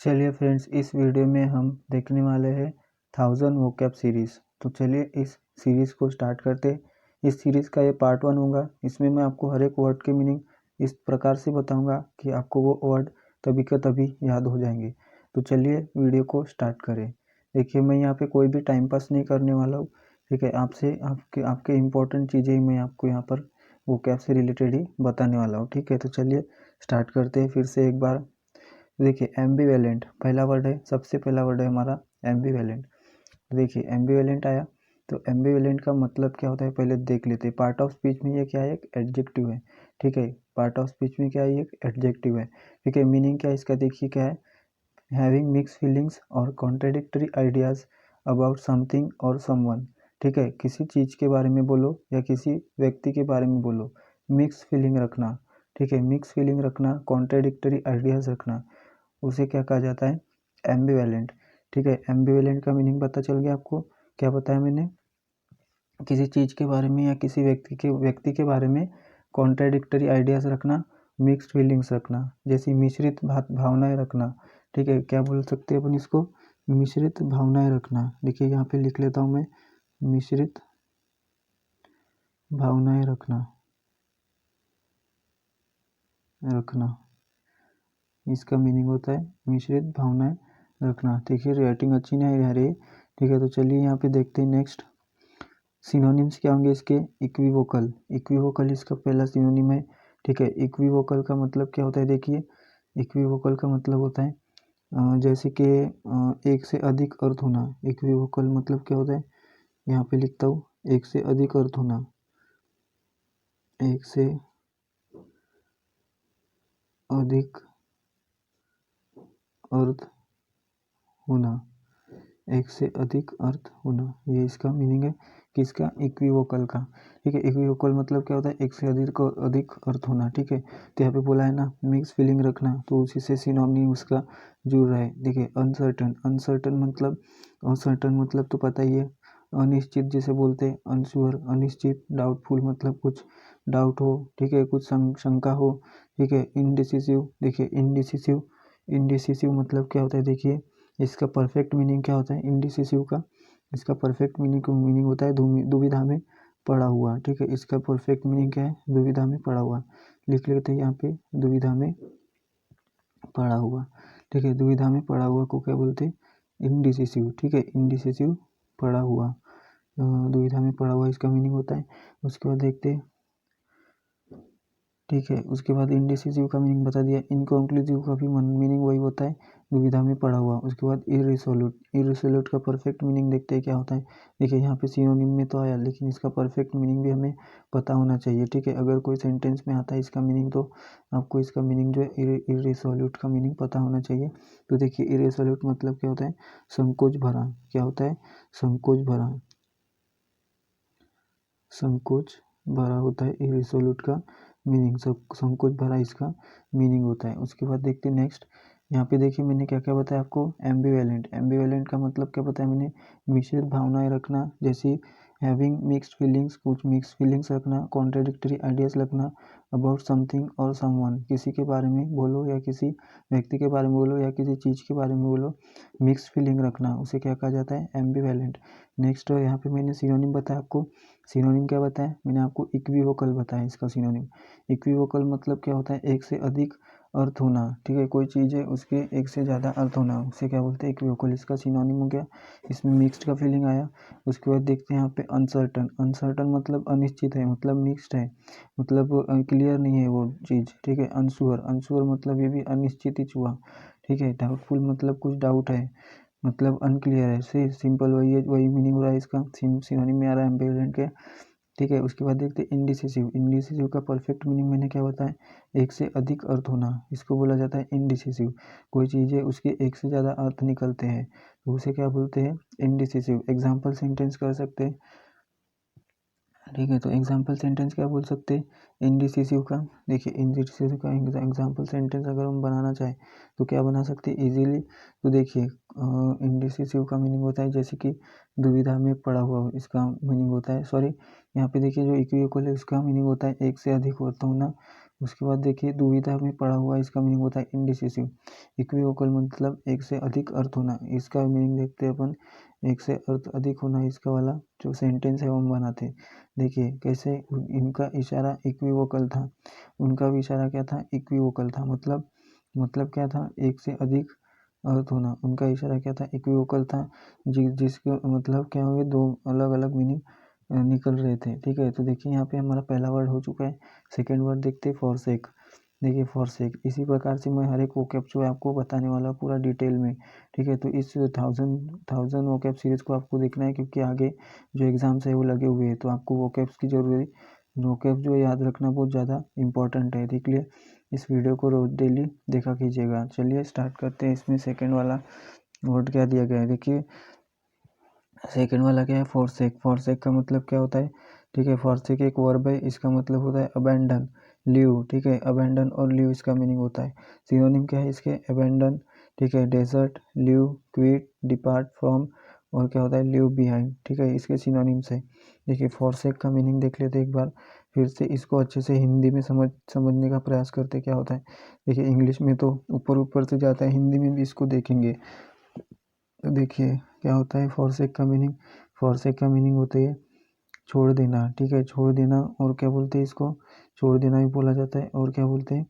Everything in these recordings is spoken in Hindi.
चलिए फ्रेंड्स, इस वीडियो में हम देखने वाले हैं 1000 वोकैब सीरीज़। तो चलिए इस सीरीज़ को स्टार्ट करते हैं। इस सीरीज़ का ये पार्ट 1 होगा। इसमें मैं आपको हर एक वर्ड के मीनिंग इस प्रकार से बताऊंगा कि आपको वो वर्ड तभी का तभी याद हो जाएंगे। तो चलिए वीडियो को स्टार्ट करें। देखिए, मैं यहाँ पे कोई भी टाइम पास नहीं करने वाला हूँ, ठीक है। आपके इम्पोर्टेंट चीज़ें मैं आपको यहाँ पर वोकैब से रिलेटेड ही बताने वाला हूँ, ठीक है। तो चलिए स्टार्ट करते हैं फिर से एक बार। देखिए, एम्बिवेलेंट पहला वर्ड है, सबसे पहला वर्ड है हमारा एम्बिवेलेंट। देखिए, एम्बिवेलेंट आया तो एम्बिवेलेंट का मतलब क्या होता है पहले देख लेते हैं। पार्ट ऑफ स्पीच में ये क्या है, एक एडजेक्टिव है, ठीक है। पार्ट ऑफ स्पीच में क्या है, एक एडजेक्टिव है, ठीक है। मीनिंग क्या है इसका, देखिए क्या है, हैविंग मिक्स फीलिंग्स और कॉन्ट्राडिक्टरी आइडियाज अबाउट समथिंग और समवन, ठीक है। किसी चीज़ के बारे में बोलो या किसी व्यक्ति के बारे में बोलो, मिक्स फीलिंग रखना, ठीक है। मिक्स फीलिंग रखना, कॉन्ट्राडिक्टरी आइडियाज रखना, उसे क्या कहा जाता है, एम्बिवेलेंट, ठीक है। एम्बिवेलेंट का मीनिंग पता चल गया आपको, क्या बताया मैंने, किसी चीज़ के बारे में या किसी व्यक्ति के बारे में कॉन्ट्राडिक्टरी आइडियाज़ रखना, मिक्स्ड फीलिंग्स रखना, जैसी मिश्रित भावनाएं रखना, ठीक है। क्या बोल सकते हैं अपन इसको, मिश्रित भावनाएं रखना। देखिए यहाँ पे लिख लेता हूँ मैं, मिश्रित भावनाएं रखना इसका मीनिंग होता है मिश्रित भावनाएं रखना, ठीक है। राइटिंग अच्छी नहीं आ रही है, ठीक है। तो चलिए यहाँ पे देखते हैं नेक्स्ट सिनोनिम्स क्या होंगे इसके। इक्विवोकल इसका पहला सिनोनिम है, ठीक है। इक्विवोकल का मतलब क्या होता है, देखिए इक्विवोकल का मतलब होता है जैसे कि एक से अधिक अर्थ होना। इक्विवोकल मतलब क्या होता है, यहाँ पे लिखता हूँ, एक से अधिक अर्थ होना, एक से अधिक अर्थ होना, एक से अधिक अर्थ होना, ये इसका मीनिंग है किसका, इक्विवोकल का, ठीक है। इक्विवोकल मतलब क्या होता है, एक से अधिक अर्थ होना, ठीक है। तो यहाँ पे बोला है ना मिक्स फीलिंग रखना, तो उसी से सिनोनिम उसका जुड़ रहा है। देखिए, अनसर्टन मतलब तो पता ही है, अनिश्चित जिसे बोलते हैं, अनश्योर, अनिश्चित, डाउटफुल मतलब कुछ डाउट हो, ठीक है, कुछ शंका हो, ठीक है। इनडिसिसिव, देखिए इनडिसिसिव मतलब क्या होता है, देखिए इसका परफेक्ट मीनिंग क्या होता है इंडिसिसिव का, इसका परफेक्ट मीनिंग होता है दुविधा में पड़ा हुआ, ठीक है। इसका परफेक्ट मीनिंग क्या है, दुविधा में पड़ा हुआ, लिख लेते हैं यहाँ पे, दुविधा में पड़ा हुआ, ठीक है। दुविधा में पड़ा हुआ को क्या बोलते हैं, इनडिसिसिव, ठीक है। इनडिसिसिव, पड़ा हुआ, दुविधा में पड़ा हुआ इसका मीनिंग होता है। उसके बाद देखते हैं, ठीक है। उसके बाद इंडिसिसिव का मीनिंग बता दिया। इनकॉन्क्लूसिव का भी मीनिंग वही होता है, दुविधा में पड़ा हुआ। उसके बाद इररिसोल्यूट का परफेक्ट मीनिंग देखते हैं क्या होता है। देखिए यहाँ पे सिनोनिम में तो आया, लेकिन इसका परफेक्ट मीनिंग भी हमें पता होना चाहिए, ठीक है। अगर कोई सेंटेंस में आता है इसका मीनिंग, तो आपको इसका मीनिंग जो है इररिसोल्यूट का मीनिंग पता होना चाहिए। तो देखिए, इररिसोल्यूट मतलब क्या होता है, संकोच भरा, क्या होता है, संकोच भरा होता है इररिसोल्यूट का मीनिंग, संकोच भरा इसका मीनिंग होता है। उसके बाद देखते हैं नेक्स्ट, यहाँ पे देखिए मैंने क्या क्या बताया आपको, एम्बिवेलेंट का मतलब क्या बताया मैंने, मिश्रित भावनाएं रखना, जैसी हैविंग मिक्स्ड फीलिंग्स, कुछ मिक्स फीलिंग्स रखना, कॉन्ट्राडिक्टरी आइडियाज रखना अबाउट समथिंग और समवन, किसी के बारे में बोलो या किसी व्यक्ति के बारे में बोलो या किसी चीज़ के बारे में बोलो, मिक्स फीलिंग रखना, उसे क्या कहा जाता है, एम्बिवेलेंट। नेक्स्ट यहाँ पे मैंने सिनोनिम बताया आपको, सिनोनिम क्या बताया मैंने आपको, इक्विवोकल बताया इसका सिनोनिम। इक्विवोकल मतलब क्या होता है, एक से अधिक अर्थ होना, ठीक है। कोई चीज़ है उसके एक से ज़्यादा अर्थ होना, उसे क्या बोलते हैं, इक्विवोकल, इसका सिनोनिम हो गया। इसमें मिक्स्ड का फीलिंग आया। उसके बाद देखते हैं यहाँ पे अनसर्टन मतलब अनिश्चित है, मतलब मिक्स्ड है, मतलब क्लियर नहीं है वो चीज़, ठीक है। अनश्योर मतलब ये भी अनिश्चित ही हुआ, ठीक है। डाउटफुल मतलब कुछ डाउट है, मतलब अनक्लियर है, से सिंपल वही मीनिंग हो रहा है इसका, सिनोनिम में आ रहा है एम्बिवेलेंट के, ठीक है। उसके बाद देखते हैं इंडिसिसिव का परफेक्ट मीनिंग मैंने क्या बताया, एक से अधिक अर्थ होना, इसको बोला जाता है इंडिसिसिव। कोई चीज़ है उसके एक से ज़्यादा अर्थ निकलते हैं, तो उसे क्या बोलते हैं, इंडिसिसिव। एग्जाम्पल सेंटेंस कर सकते हैं, ठीक है। तो एग्जाम्पल सेंटेंस क्या बोल सकते हैं, इंडिसिसिव का। देखिए, इंडिसिसिव का एग्जाम्पल सेंटेंस अगर हम बनाना चाहें तो क्या बना सकते हैं इजीली। तो देखिए, इंडिसिसिव का मीनिंग होता है जैसे कि दुविधा में पड़ा हुआ, इसका मीनिंग होता है, सॉरी यहाँ पे देखिए जो इक्विवोकल है उसका मीनिंग होता है एक से अधिक अर्थ होना, उसके बाद देखिए दुविधा में पड़ा हुआ, इसका मीनिंग होता है इनडिसिसिव। इक्विवोकल मतलब एक से अधिक अर्थ होना, इसका मीनिंग देखते हैं अपन, एक से अर्थ अधिक होना, इसका वाला जो सेंटेंस है वो हम बनाते। देखिए कैसे इनका इशारा इक्विवोकल था, उनका भी इशारा क्या था, इक्विवोकल था। मतलब क्या था, एक से अधिक अर्थ होना, उनका इशारा क्या था, इक्विवोकल था। जिसके मतलब क्या हुए, दो अलग अलग मीनिंग निकल रहे थे। ठीक है, तो देखिए यहाँ पे हमारा पहला वर्ड हो चुका है। सेकेंड वर्ड देखते हैं, फॉरसेक। देखिए फॉरसेक, इसी प्रकार से मैं हर एक वोकैब जो है आपको बताने वाला पूरा डिटेल में। ठीक है, तो इस थाउजेंड वोकैब सीरीज को आपको देखना है, क्योंकि आगे जो एग्जाम्स है वो लगे हुए हैं, तो आपको वोकैब्स की जरूरी, वोकैब जो याद रखना बहुत ज़्यादा इंपॉर्टेंट है। ठीक है, इस वीडियो को रोज डेली देखा कीजिएगा। चलिए स्टार्ट करते हैं। इसमें सेकेंड वाला वर्ड क्या दिया गया है, देखिए सेकेंड वाला क्या है, फॉरसेक। फॉरसेक का मतलब क्या होता है, ठीक है, फॉरसेक एक वर्ब है, इसका मतलब होता है अबैंडन, लीव। ठीक है, अबैंडन और लीव इसका मीनिंग होता है। सिनोनिम क्या है इसके, अबैंडन, ठीक है, desert, leave, quit, depart from, और क्या होता है, लीव बिहाइंड। ठीक है, इसके सिनोनिम्स है। देखिए फॉरसेक का मीनिंग देख लेते एक बार फिर से, इसको अच्छे से हिंदी में समझने का प्रयास करते क्या होता है। देखिए इंग्लिश में तो ऊपर ऊपर से जाता है, हिंदी में भी इसको देखेंगे। तो देखिए क्या होता है फॉरसेक का मीनिंग, फॉरसेक का मीनिंग होता है छोड़ देना। ठीक है, छोड़ देना, और क्या बोलते हैं इसको, छोड़ देना भी बोला जाता है, और क्या बोलते हैं,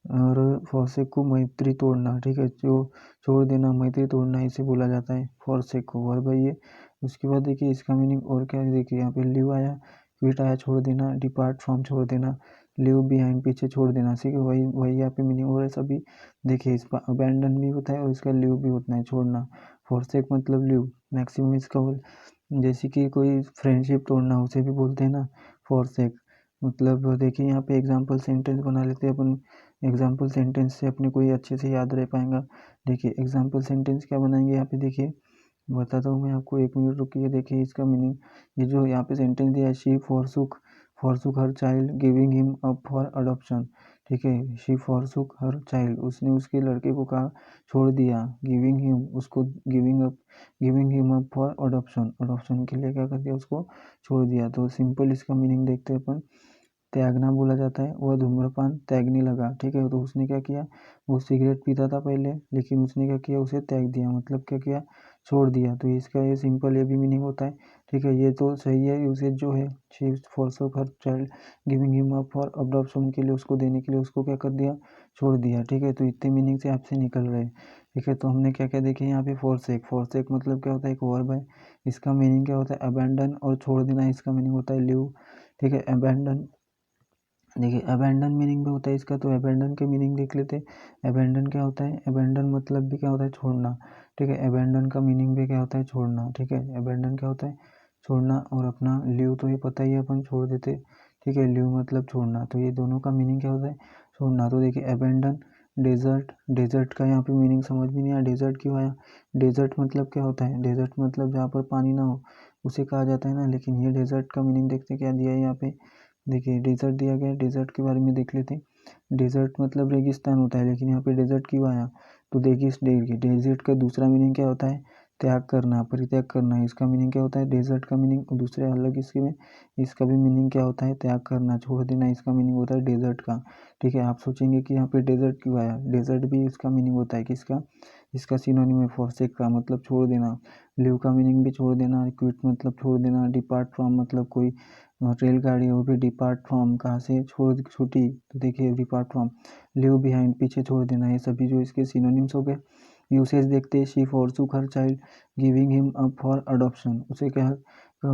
और फॉरसेक को मैत्री तोड़ना। ठीक है, जो छोड़ देना, मैत्री तोड़ना, इसे बोला जाता है फॉरसेक को, वर्ब है ये। उसके बाद देखिए इसका मीनिंग और क्या है, देखिए यहाँ पे लिव आया, क्विट आया छोड़ देना, डिपार्ट फ्रॉम छोड़ देना, लिव बिहाइंड पीछे छोड़ देना। ठीक है, वही वही यहाँ पे मीनिंग हो रहा है सभी। देखिए इसका अबैंडन भी होता है और इसका लिव भी होता है, छोड़ना। फॉरसेक मतलब लिव, मैक्सिमम इसका जैसे कि कोई फ्रेंडशिप तोड़ना उसे भी बोलते हैं ना फॉरसेक। मतलब देखिए यहाँ पे एग्जाम्पल सेंटेंस बना लेते हैं अपन, एग्जाम्पल सेंटेंस से अपने कोई अच्छे से याद रह पाएगा। देखिए एग्जाम्पल सेंटेंस क्या बनाएंगे यहाँ पे, देखिए बताता हूँ मैं आपको, एक मिनट रुकिए। देखिए इसका मीनिंग, ये जो यहाँ पे सेंटेंस दिया है, she forsook her child giving him up for adoption. ठीक है, शी फॉरसुक हर चाइल्ड, उसने उसके लड़के को कहा छोड़ दिया, गिविंग हिम उसको, giving him up for adoption, adoption के लिए क्या कर दिया, उसको छोड़ दिया। तो सिंपल इसका मीनिंग देखते हैं अपन, त्यागना बोला जाता है, वह धूम्रपान त्यागने लगा। ठीक है, तो उसने क्या किया, वो सिगरेट पीता था पहले, लेकिन उसने क्या किया, उसे त्याग दिया, मतलब क्या किया, छोड़ दिया। तो इसका ये सिंपल ये भी मीनिंग होता है। ठीक है, ये तो सही है, यूसेज जो है, she forsook her child giving him up for adoption के लिए, उसको देने के लिए उसको क्या कर दिया, छोड़ दिया। ठीक है, तो इतने मीनिंग से आपसे निकल रहे हैं। ठीक है, तो हमने क्या क्या देखे यहाँ पे, फॉरसेक मतलब क्या होता है, एक वर्ब है, इसका मीनिंग क्या होता है, अबैंडन, और छोड़ देना इसका मीनिंग होता है लिव। ठीक है, अबैंडन, देखिए अबैंडन मीनिंग भी होता है इसका, तो अबैंडन के मीनिंग देख लेते हैं। अबैंडन क्या होता है, अबैंडन मतलब भी क्या होता है, छोड़ना। ठीक है, अबैंडन का मीनिंग भी क्या होता है, छोड़ना। ठीक है, अबैंडन क्या होता है, छोड़ना, और अपना लीव तो ये पता ही है, अपन छोड़ देते। ठीक है, लीव मतलब छोड़ना, तो ये दोनों का मीनिंग क्या होता है, छोड़ना। तो देखिए अबैंडन, डेजर्ट, डेजर्ट का यहाँ पे मीनिंग समझ में नहीं आया, डेजर्ट क्यों आया, डेजर्ट मतलब क्या होता है, डेजर्ट मतलब जहाँ पर पानी ना हो उसे कहा जाता है ना, लेकिन ये डेजर्ट का मीनिंग देखते क्या दिया है यहाँ पे। देखिए डेजर्ट दिया गया है, डेजर्ट के बारे में देख लेते हैं। डेजर्ट मतलब रेगिस्तान होता है, लेकिन यहाँ पे डेजर्ट क्यों आया, तो देखिए डेजर्ट का दूसरा मीनिंग क्या होता है, त्याग करना, परित्याग करना। इसका मीनिंग क्या होता है, डेजर्ट का मीनिंग दूसरे अलग इसके में, इसका भी मीनिंग क्या होता है, त्याग करना, छोड़ देना, इसका मीनिंग होता है डेजर्ट का। ठीक है, आप सोचेंगे कि यहाँ पे डेजर्ट क्यों आया, डेजर्ट भी इसका मीनिंग होता है किसका, इसका सिनोनिम है फॉरसेक का, मतलब छोड़ देना। लिव का मीनिंग भी छोड़ देना, क्विट मतलब छोड़ देना, डिपार्ट फ्रॉम मतलब कोई रेलगाड़ी हो भी, डिपार्ट फ्रॉम कहाँ से, छुट्टी, तो देखिए डिपार्ट फ्रॉम, लिव बिहाइंड पीछे छोड़ देना, ये सभी जो इसके सिनोनिम्स हो गए। यूसेज देखते हैं, she forsook her child giving him up for adoption, उसे क्या,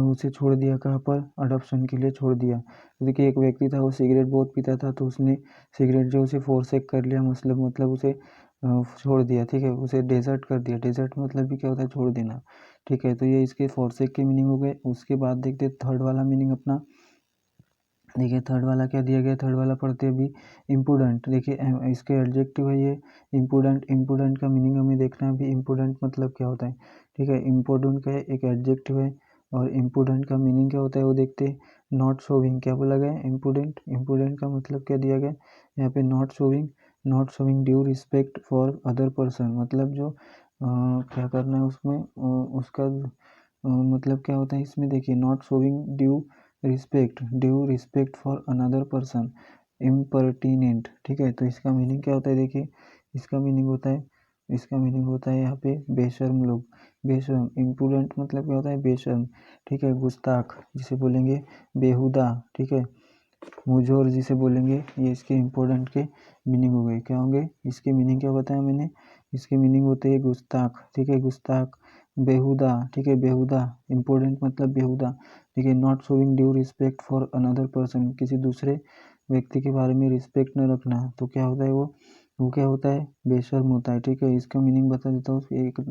उसे छोड़ दिया कहाँ पर, अडॉप्शन के लिए छोड़ दिया। तो देखिए एक व्यक्ति था, वो सिगरेट बहुत पीता था, तो उसने सिगरेट जो उसे फोरसेक कर लिया, मतलब उसे छोड़ दिया। ठीक है, उसे डेजर्ट कर दिया, डेजर्ट मतलब भी क्या होता है, छोड़ देना। ठीक है, तो ये इसके फॉरसेक के मीनिंग हो गए। उसके बाद देखते थर्ड वाला मीनिंग अपना, देखिए थर्ड वाला क्या दिया गया, थर्ड वाला पढ़ते अभी, इम्प्रूडेंट। देखिए इसके एडजेक्टिव है ये, इम्प्रूडेंट, इम्प्रूडेंट का मीनिंग हमें देखना है अभी, इम्प्रूडेंट मतलब क्या होता है। ठीक है, इम्पोर्टेंट का एक एडजेक्टिव है, और इम्प्रूडेंट का मीनिंग क्या होता है वो देखते हैं। नॉट शोविंग, क्या बोला गया, इम्प्रूडेंट, इम्प्रूडेंट का मतलब क्या दिया गया यहाँ पे, not showing due respect for other person, मतलब जो क्या करना है उसमें, उसका मतलब क्या होता है इसमें, देखिए not showing due respect for another person, impertinent, ठीक है। तो इसका मीनिंग क्या होता है, देखिए इसका मीनिंग होता है यहाँ पे बेशर्म लोग, बेशर्म। इम्प्रूडेंट मतलब क्या होता है, बेशर्म, ठीक है। गुस्ताख जिसे बोलेंगे बेहुदा, ठीक है। मुझोर जिसे बोलेंगे, ये इसके इम्पोर्टेंट के मीनिंग हो गए। क्या होंगे इसके मीनिंग, क्या बताया मैंने, इसके मीनिंग होते हैं गुस्ताख, ठीक है, गुस्ताख, बेहुदा, ठीक है, बेहुदा, इम्पोर्टेंट मतलब बेहुदा, ठीक है। Not showing due respect for another person, किसी दूसरे व्यक्ति के बारे में रिस्पेक्ट न रखना, तो क्या होता है वो क्या होता है, बेशर्म होता है, ठीक है। इसका मीनिंग बता देता हूँ,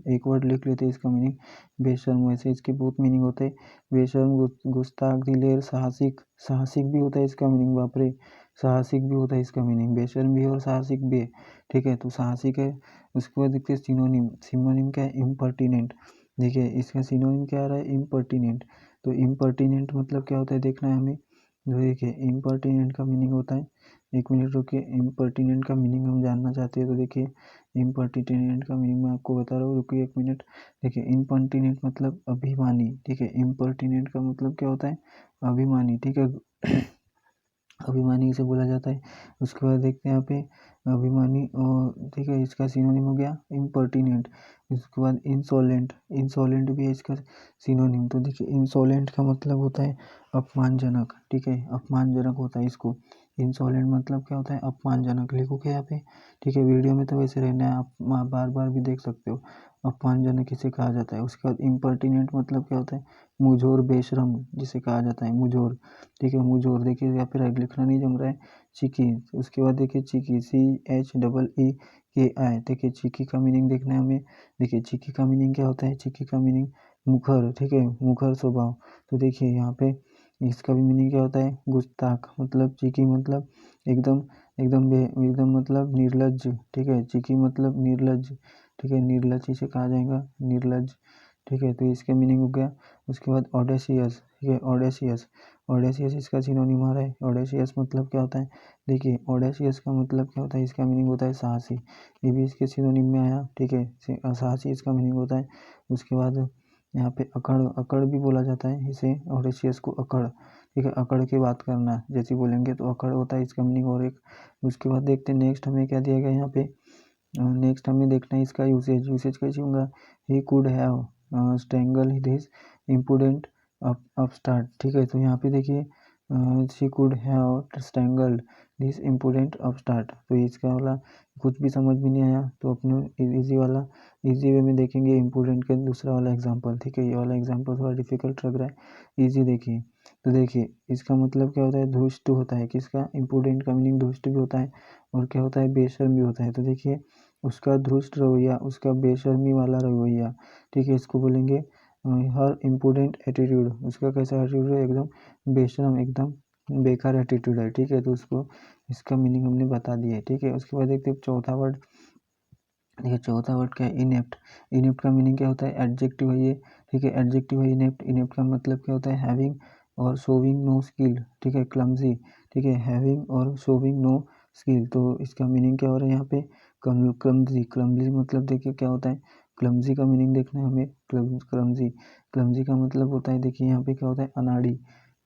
एक वर्ड लिख लेते हैं इसका मीनिंग, बेशर्म। वैसे इसके बहुत मीनिंग होते हैं, बेशर्म, गुस्ताख, दिलेर, साहसिक, साहसिक भी होता है इसका मीनिंग, बाप रे, साहसिक भी होता है इसका मीनिंग, बेशर्म भी और साहसिक भी, ठीक है। तो साहसिक है। उसके बाद देखते हैं सिनोनिम, सिनोनिम क्या है, इम्पर्टिनेंट, देखिए इसका सिनोनिम क्या आ रहा है, इम्पर्टिनेंट। तो इम्पर्टिनेंट मतलब क्या होता है देखना है हमें, जो देखिए इम्पर्टिनेंट का मीनिंग होता है, एक मिनट रुकिए, इम्पर्टिनेंट का मीनिंग हम जानना चाहते हैं, तो देखिए इम्पर्टिनेंट का मीनिंग मैं आपको बता रहा हूँ, रुकिए एक मिनट। देखिए इम्पर्टिनेंट मतलब अभिमानी, ठीक है। इम्पर्टिनेंट का मतलब क्या होता है, अभिमानी, ठीक है। अभिमानी से बोला जाता है। उसके बाद देखते हैं यहाँ पे अभिमानी, और ठीक है, इसका सिनोनिम हो गया इम्पर्टिनेंट। उसके बाद इंसोलेंट, इंसोलेंट भी है इसका सिनोनिम। तो देखिए इंसोलेंट का मतलब होता है अपमानजनक, ठीक है, अपमानजनक होता है इसको। इंसोलेंट मतलब क्या होता है, अपमानजनक, लिखो क्या यहाँ पे, ठीक है। वीडियो में तो वैसे रहना है, आप बार बार भी देख सकते हो, अपमानजनक इसे कहा जाता है। उसके बाद इम्पर्टिनेंट मतलब क्या होता है, मुझोर, बेशरम जिसे कहा जाता है, मुझोर, ठीक है। मुझोर, देखिए यहाँ पे राइट लिखना नहीं जम रहा है, चिकी। उसके बाद देखिए चिकी, CHEEKI, देखिए चिकी का मीनिंग देखना है हमें। देखिए चिकी का मीनिंग क्या होता है, चिकी का मीनिंग मुखर, ठीक है, मुखर स्वभाव। तो देखिए यहाँ पे इसका भी मीनिंग क्या होता है, गुस्ताख, मतलब चिकी मतलब एकदम, एकदम मतलब निर्लज्ज, ठीक है। चिकी मतलब निर्लज्ज, ठीक है, निर्लज्ज इसे कहा जाएगा, निर्लज्ज, ठीक है। तो इसका मीनिंग हो गया। उसके बाद ऑडेसियस, ठीक है, ऑडेसियस, ऑडेसियस इसका सिनोनिम आ रहा है। ऑडेसियस मतलब क्या होता है, देखिए ऑडेसियस का मतलब क्या होता है, इसका मीनिंग होता है साहसी, ये भी इसके सिनोनिम में आया, ठीक है, साहसी इसका मीनिंग होता है। उसके बाद यहाँ पे अकड़, अकड़ भी बोला जाता है इसे, ऑडेसियस को अकड़, ठीक है, अकड़ के बात करना जैसे बोलेंगे तो अकड़ होता है इसका मीनिंग। और एक उसके बाद देखते हैं नेक्स्ट हमें क्या दिया गया यहाँ पे, नेक्स्ट हमें देखना है इसका यूसेज, यूसेज कैसे होगा, he could have strangle this impudent upstart, ठीक है। तो यहाँ पे देखिए she could have strangled this impudent upstart, तो इसका वाला कुछ भी समझ में नहीं आया, तो अपने इजी वाला, इजी वे में देखेंगे इम्पुडेंट का दूसरा वाला एग्जांपल, ठीक है। ये वाला एग्जांपल थोड़ा डिफिकल्ट लग रहा है, इजी देखिए। तो देखिए इसका मतलब क्या होता है, धृष्ट होता है, किसका, इम्पुडेंट का मीनिंग धृष्ट भी होता है, और क्या होता है, बेशर्म भी होता है। तो देखिए उसका धृष्ट रवैया, उसका बेशर्मी वाला रवैया, ठीक है, इसको बोलेंगे हर इम्पुडेंट एटीट्यूड, उसका कैसा एटीट्यूड है, एकदम बेशर्म, एकदम बेकार एटीट्यूड है, ठीक है। तो उसको इसका मीनिंग हमने बता दिया है, ठीक है। उसके बाद देखते हैं चौथा वर्ड, देखिए चौथा वर्ड क्या है, इनेप्ट, इनेप्ट का मीनिंग क्या होता है, एडजेक्टिव है ये, ठीक है, एडजेक्टिव है इनेप्ट। इनेप्ट का मतलब क्या होता है, हैविंग और शोविंग नो स्किल, ठीक है, क्लमजी, ठीक है, हैविंग और शोविंग नो स्किल। तो इसका मीनिंग क्या हो रहा है यहाँ पे, क्लमजी, क्लमजी मतलब देखिए क्या होता है, क्लमजी का मीनिंग देखना है हमें, क्लमजी, क्लमजी का मतलब होता है, देखिए यहाँ पे क्या होता है, अनाड़ी।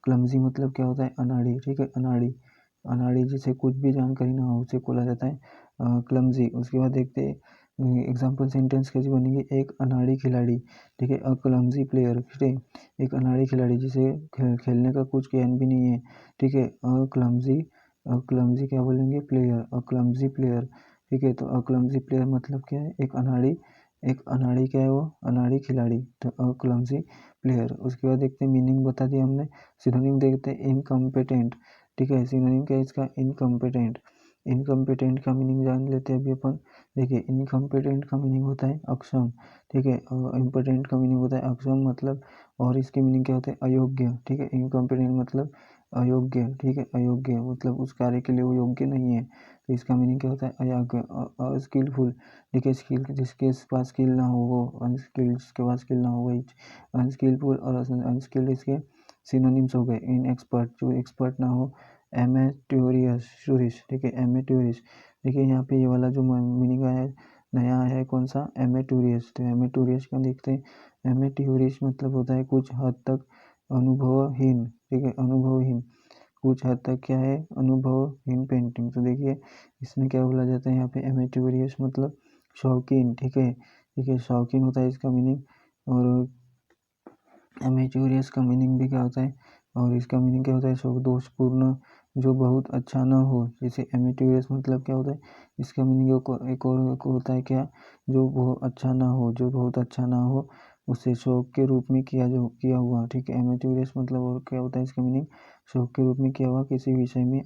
क्लमजी मतलब क्या होता है, अनाड़ी, ठीक है, अनाड़ी, अनाड़ी जिसे कुछ भी जानकारी ना हो उसे बोला जाता है क्लमजी। उसके बाद देखते हैं एग्जाम्पल सेंटेंस कैसे बनेंगे, एक अनाड़ी खिलाड़ी, ठीक है, अ क्लमजी प्लेयर, ठीक है, एक अनाड़ी खिलाड़ी जिसे खेलने का कुछ ज्ञान भी नहीं है, ठीक है, अ क्लमजी, अ क्लमजी क्या बोलेंगे, प्लेयर, अ क्लमजी प्लेयर, ठीक है। तो अ क्लमजी प्लेयर मतलब क्या है, एक अनाड़ी, एक अनाड़ी क्या है वो, अनाड़ी खिलाड़ी, तो अ क्लमजी प्लेयर। उसके बाद देखते हैं मीनिंग बता दिया हमने। सिनोनिम देखते हैं, इनकम्पिटेंट, ठीक है, सिनोनिम क्या है इसका, इनकम्पिटेंट। इनकम्पिटेंट का मीनिंग जान लेते हैं अभी अपन। देखिए इनकम्पिटेंट का मीनिंग होता है अक्षम, ठीक है, इम्पोर्टेंट का मीनिंग होता है अक्षम मतलब, और इसके मीनिंग क्या होते हैं, अयोग्य, ठीक है। इनकम्पिटेंट मतलब अयोग्य, ठीक है, अयोग्य मतलब उस कार्य के लिए वो योग्य नहीं है, तो इसका मीनिंग क्या होता है, अयोग्य, अस्किलफुल, ठीक है, स्किल जिसके पास स्किल ना हो वो अनस्किल्ड, जिसके पास स्किल ना हो वही अनस्किलफुल, और अनस्किल्ड इसके सिनोनिम्स हो गए। इन एक्सपर्ट, जो एक्सपर्ट ना हो, एमेट्योरियस, टूरिस्ट, ठीक है, एमेट्योरियस। देखिए यहाँ पे ये वाला जो मीनिंग आया है, नया आया है कौन सा, एमेट्योरियस। तो एमेट्योरियस का देखते हैं, एमेट्योरियस मतलब होता है कुछ हद तक अनुभवहीन, ठीक है, अनुभवहीन, कुछ हद तक क्या है, अनुभव इन पेंटिंग। तो देखिए इसमें क्या बोला जाता है यहाँ पे, एमेट्यूरियस मतलब शौकीन, ठीक है, ठीक है, शौकीन होता है इसका मीनिंग। और एमेच्योरियस का मीनिंग भी क्या होता है, और इसका मीनिंग क्या होता है, शौक दोषपूर्ण, जो बहुत अच्छा ना हो। जैसे एमेच्योरियस मतलब क्या होता है, इसका मीनिंग एक और होता है क्या, जो बहुत अच्छा ना हो, जो बहुत अच्छा ना हो उसे शौक के रूप में किया हुआ, ठीक है। एमेच्योरियस मतलब और क्या होता है इसका मीनिंग, शौक के रूप में किया हुआ, किसी विषय में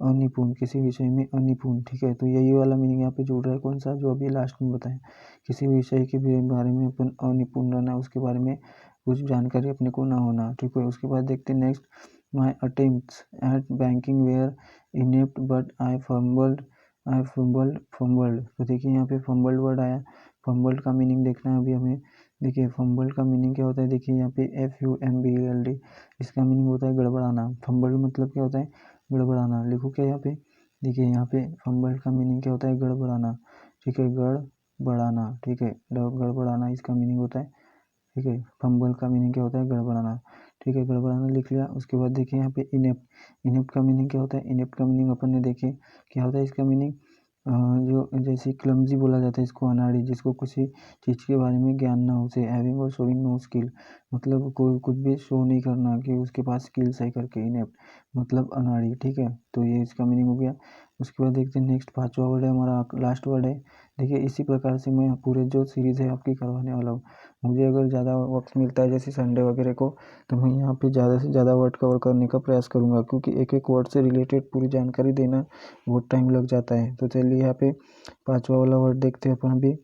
अनिपुण, किसी विषय में अनिपुण, ठीक है। तो यही वाला मीनिंग यहाँ पे जुड़ रहा है, कौन सा, जो अभी लास्ट में बताया, किसी विषय के बारे में अपन अनिपुण रहना, उसके बारे में कुछ जानकारी अपने को ना होना, ठीक है। उसके बाद देखते हैं next, my attempts at banking were inept but I fumbled. तो देखिए यहाँ पे फम्बल्ड वर्ड आया, फम्बल्ड का मीनिंग देखना है अभी हमें। देखिए फम्बल्ड का मीनिंग क्या होता है, देखिए यहाँ पे FUMBLD, इसका मीनिंग होता है गड़बड़ाना। फम्बल्ड मतलब क्या होता है, गड़बड़ाना। लिखो क्या यहाँ पे, देखिए यहाँ पे फम्बल्ड का मीनिंग क्या होता है, गड़बड़ाना, ठीक है, गड़बड़ाना, ठीक है, गड़बड़ाना इसका मीनिंग होता है, ठीक है। फंबल का मीनिंग क्या होता है, गड़बड़ाना, ठीक है, गड़बड़ाना लिख लिया। उसके बाद देखिए यहाँ पे इनेप्ट, इनेप्ट का मीनिंग क्या होता है, इनेप्ट का मीनिंग अपन ने देखे क्या होता है इसका मीनिंग, जो जैसे क्लमजी बोला जाता है इसको, अनाड़ी, जिसको किसी चीज़ के बारे में ज्ञान ना हो, से हैविंग और शोइंग नो स्किल, मतलब कोई कुछ भी शो नहीं करना कि उसके पास स्किल्स है करके, इनेप्ट मतलब अनाड़ी, ठीक है। तो ये इसका मीनिंग हो गया। उसके बाद देखते हैं नेक्स्ट, पांचवा वर्ड है हमारा, लास्ट वर्ड है। देखिए इसी प्रकार से मैं पूरे जो सीरीज़ है आपकी करवाने वाला हूँ। मुझे अगर ज़्यादा वक्त मिलता है जैसे संडे वगैरह को, तो मैं यहाँ पे ज़्यादा से ज़्यादा वर्ड कवर करने का प्रयास करूँगा, क्योंकि एक एक वर्ड से रिलेटेड पूरी जानकारी देना बहुत टाइम लग जाता है। तो चलिए यहाँ पे पांचवा वाला वर्ड देखते हैं अपन अभी।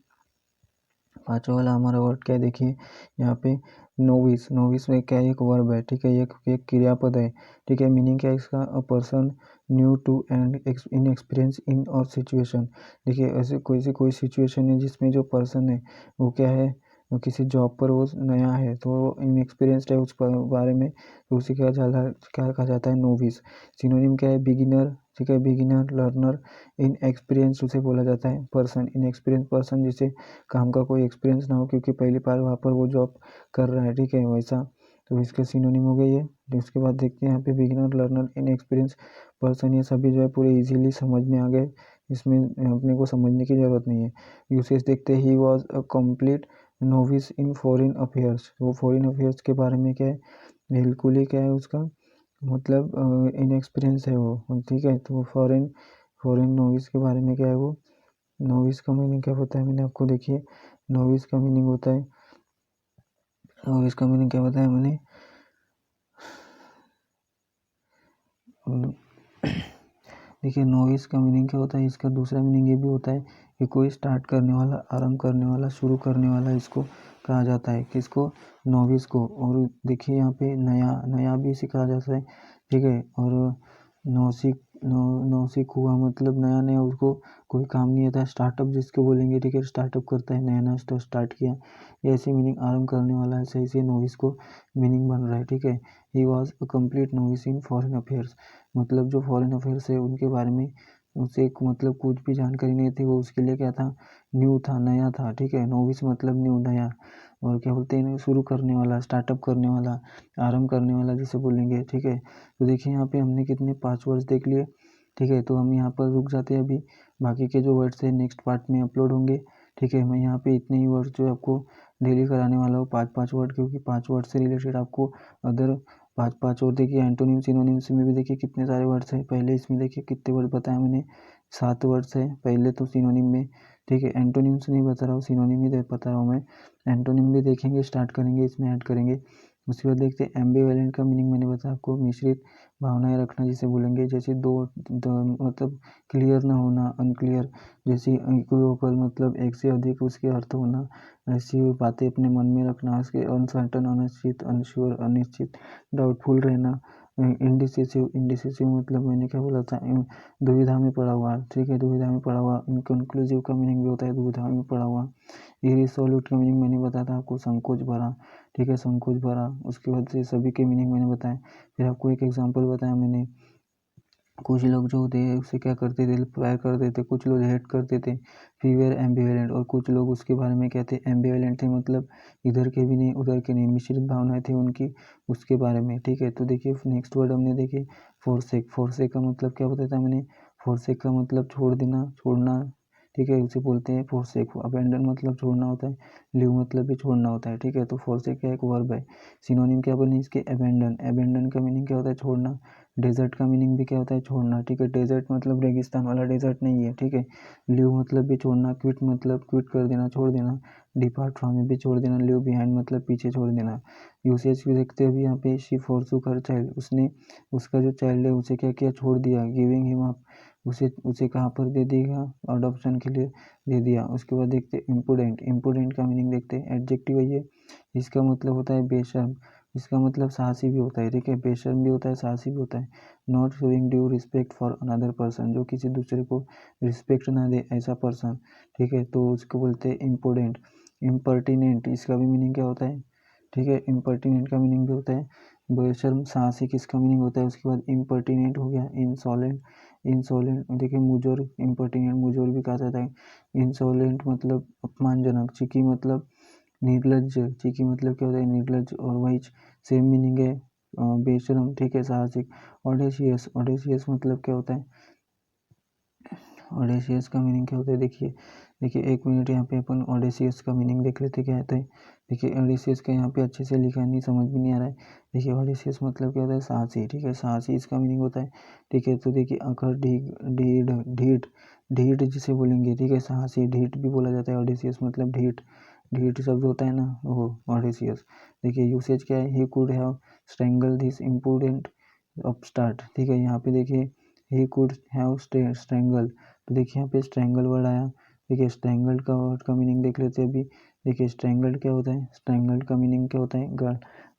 पांचवा वाला हमारा वर्ड क्या है, देखिए यहाँ पे नोविस, नोविस में क्या है, एक वर्ब है, ठीक है, एक क्रियापद है, ठीक है। मीनिंग क्या है इसका, a person new to and in experience in और सिचुएशन। देखिए ऐसे कोई सिचुएशन है जिसमें जो पर्सन है वो क्या है, वो किसी जॉब पर वो नया है, तो वो इनएक्सपीरियंस्ड है उस बारे में, तो उसे क्या कहा जाता है, नोविस। सिनोनिम क्या है, बिगिनर, ठीक है, बिगिनर, लर्नर, इन एक्सपीरियंस उसे बोला जाता है पर्सन, इन एक्सपीरियंस पर्सन जिसे काम का कोई एक्सपीरियंस ना हो, क्योंकि पहली बार वहाँ पर वो जॉब कर रहा है, ठीक है, वैसा। तो इसके सिनोनिम हो गई है। उसके बाद देखते हैं यहाँ पे बिगिनर, लर्नर, इनएक्सपीरियंस पर्सन, ये सभी जो है पूरे इजीली समझ में आ गए, इसमें अपने को समझने की ज़रूरत नहीं है। यूसेज देखते हैं, he was a complete novice in foreign affairs. वो फॉरेन अफेयर्स के बारे में क्या है, बिल्कुल ही क्या है उसका मतलब इनएक्सपीरियंस है वो, ठीक है। तो फॉरेन फॉरेन नोविस के बारे में क्या है वो, नोविस का मीनिंग क्या होता है, मैंने आपको देखिए नोविस का मीनिंग होता है, नोविस का मीनिंग क्या होता है मैंने देखिए नोविस का मीनिंग क्या होता है, इसका दूसरा मीनिंग ये भी होता है कि कोई स्टार्ट करने वाला, आरंभ करने वाला, शुरू करने वाला, इसको कहा जाता है, किसको, नोविस को। और देखिए यहाँ पे नया, नया भी इसे कहा जाता है, ठीक है। और नौसिख हुआ मतलब नया नया, उसको कोई काम नहीं आता, स्टार्टअप जिसको बोलेंगे, ठीक है, स्टार्टअप करता है, नया नया स्टार्ट किया, ये ऐसी मीनिंग, आरंभ करने वाला, ऐसे ऐसे नोविस को मीनिंग बन रहा है, ठीक है। He was a complete novice in foreign affairs, मतलब जो फॉरेन अफेयर्स है उनके बारे में उसे मतलब कुछ भी जानकारी नहीं थी, वो उसके लिए क्या था, न्यू था, नया था, ठीक है। नोविस मतलब न्यू, नया। और क्या बोलते हैं, शुरू करने वाला, स्टार्टअप करने वाला, आरंभ करने वाला जिसे बोलेंगे, ठीक है। तो देखिए यहाँ पे हमने कितने 5 वर्ड्स देख लिए, ठीक है। तो हम यहाँ पर रुक जाते हैं अभी, बाकी के जो वर्ड्स है नेक्स्ट पार्ट में अपलोड होंगे, ठीक है। मैं यहाँ पे इतने ही वर्ड्स जो आपको डेली कराने वाला हूँ, 5 वर्ड, क्योंकि 5 वर्ड से रिलेटेड आपको अदर 5 और देखिए एंटोनिम सिनोनिम्स में भी देखिए कितने सारे वर्ड्स हैं। पहले इसमें देखिए कितने वर्ड बताया मैंने, 7 वर्ड्स है पहले तो सिनोनिम में, ठीक है। एंटोनिम्स नहीं बता रहा हूँ, सिनोनिम ही बता रहा हूँ मैं। एंटोनिम भी देखेंगे, स्टार्ट करेंगे, इसमें ऐड करेंगे। उसके बाद देखते हैं एम्बिवेलेंट का मीनिंग, मैंने बताया आपको, मिश्रित भावनाएं रखना जिसे बोलेंगे, जैसे मतलब क्लियर ना होना, अनक्लियर, जैसे इक्विवोकल मतलब एक से अधिक उसके अर्थ होना, ऐसी बातें अपने मन में रखना, उसके अनसर्टन, अनिश्चित, अनश्योर, अनिश्चित, डाउटफुल रहना। इंडिसिसिव, इंडिसिसिव मतलब मैंने क्या बोला था, दुविधा में पड़ा हुआ, ठीक है, दुविधा में पड़ा हुआ। इनकन्क्लूसिव का मीनिंग भी होता है दुविधा में पड़ा हुआ। इरिसोल्यूट का मीनिंग मैंने बताया था आपको, संकोच भरा, ठीक है, संकोच भरा। उसके बाद से सभी के मीनिंग मैंने बताया, फिर आपको एक एग्जांपल बताया मैंने, कुछ लोग जो होते हैं उसे क्या करते थे, प्यार करते थे, कुछ लोग हेट करते थे। फीवर एम्बिवेलेंट, और कुछ लोग उसके बारे में कहते एम्बिवेलेंट थे, मतलब इधर के भी नहीं उधर के नहीं, मिश्रित भावनाएं थी उनकी उसके बारे में। ठीक है, तो देखिए नेक्स्ट वर्ड हमने देखे फोरसेक। फोरसेक का मतलब क्या बताया था मैंने, फोरसेक का मतलब छोड़ देना, छोड़ना। ठीक है, उसे बोलते हैं फोरसेक। अबेंडन मतलब छोड़ना होता है, लीव मतलब भी छोड़ना होता है। ठीक है, तो फोरसेक क्या एक वर्ब है। सिनोनिम क्या बने इसके, अबेंडन। अबेंडन का मीनिंग क्या होता है, छोड़ना। डेजर्ट का मीनिंग भी क्या होता है, छोड़ना। ठीक है, डेजर्ट मतलब रेगिस्तान वाला डेजर्ट नहीं है। ठीक है, लीव मतलब भी छोड़ना, क्विट मतलब क्विट कर देना, छोड़ देना। डिपार्ट फ्रॉम में भी छोड़ देना, लीव बिहाइंड मतलब पीछे छोड़ देना। यूसेज भी देखते हैं अभी यहाँ पे, शी फोरसुक हर चाइल्ड, उसने उसका जो चाइल्ड है उसे क्या किया, छोड़ दिया। गिविंग हिम अप, उसे उसे कहाँ पर दे दिया, अडॉप्शन के लिए दे दिया। उसके बाद देखते इम्पुडेंट। इम्पुडेंट का मीनिंग देखते हैं, एडजेक्टिव है ये। इसका मतलब होता है बेशर्म, इसका मतलब साहसी भी होता है। ठीक है, बेशर्म भी होता है, साहसी भी होता है। Not showing due respect for another person, जो किसी दूसरे को रिस्पेक्ट ना दे ऐसा पर्सन। ठीक है, तो उसको बोलते हैं इम्पोर्टेंट। इम्पर्टिनेंट, इसका भी मीनिंग क्या होता है, ठीक है, इम्पर्टिनेंट का मीनिंग भी होता है बेशर्म, साहसी, किसका मीनिंग होता है। उसके बाद इम्पर्टिनेंट हो गया, इंसॉलेंट। इंसॉलेंट देखिए मुजोर, इम्पर्टिनेंट मुजोर भी कहा जाता है। इंसॉलेंट मतलब अपमानजनक। चिकी मतलब निर्लज्ज, चीकी मतलब क्या होता है, निर्लज्ज, और वही सेम मीनिंग है बेशरम। ठीक है, साहसिक। ऑडेशियस, ऑडेशियस मतलब क्या होता है, ऑडेशियस का मीनिंग क्या होता है, देखिए देखिए एक मिनट, यहाँ पे अपन ऑडेशियस का मीनिंग देख लेते क्या होता है। देखिए ऑडेशियस का यहाँ पे अच्छे से लिखा नहीं, समझ भी नहीं आ रहा है। देखिए ऑडेशियस मतलब क्या होता है, साहसी। ठीक है, साहसी इसका मीनिंग होता है। ठीक है, तो देखिए अखर, ढीठ, ढीठ, ढीठ जिसे बोलेंगे। ठीक है, साहसी, ढीठ भी बोला जाता है, ऑडेशियस मतलब ढीठ। ढीठ शब्द होता है ना वो ऑडेशियस। देखिए यूसेज क्या है, ही could have strangle this imprudent upstart. ठीक है, यहाँ पे देखिए ही कुड हैव स्ट्रेंगल, तो देखिए यहाँ पे स्ट्रेंगल वर्ड आया। देखिए स्ट्रेंगल का वर्ड का मीनिंग देख लेते हैं अभी। देखिए स्ट्रेंगल क्या होता है, स्ट्रेंगल का मीनिंग क्या होता है,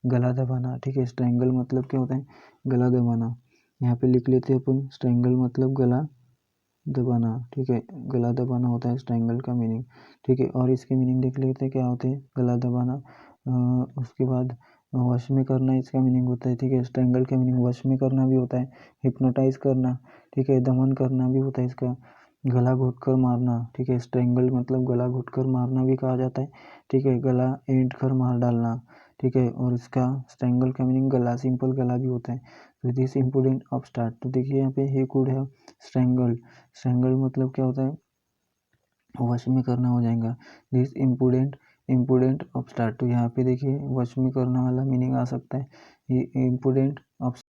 गला दबाना। ठीक है, स्ट्रेंगल मतलब क्या होता है, गला दबाना। यहाँ पे लिख लेते हैं अपन, स्ट्रेंगल मतलब गला दबाना। ठीक है, गला दबाना होता है स्ट्रेंगल का मीनिंग। ठीक है, और इसके मीनिंग देख लेते हैं क्या होते हैं, गला दबाना। उसके बाद वश में करना इसका मीनिंग होता है। ठीक है, स्ट्रेंगल का मीनिंग वश में करना भी होता है, हिप्नोटाइज करना। ठीक है, दमन करना भी होता है इसका, गला घोट कर मारना। ठीक है, स्ट्रेंगल मतलब गला घोट कर मारना भी कहा जाता है। ठीक है, गला ऐंठ कर मार डालना। ठीक है, और इसका स्ट्रेंगल का मीनिंग गला, सिंपल गला भी होता है। तो दिस इम्पोर्टेंट ऑफ स्टार्ट, तो देखिए यहाँ पे ही कुड है स्ट्रेंगल। स्ट्रेंगल मतलब क्या होता है, वश में करना हो जाएगा। दिस इम्पुडेंट, इम्पुडेंट अपस्टार्ट, तो यहाँ पे देखिए वश में करना वाला मीनिंग आ सकता है, ये इम्पुडेंट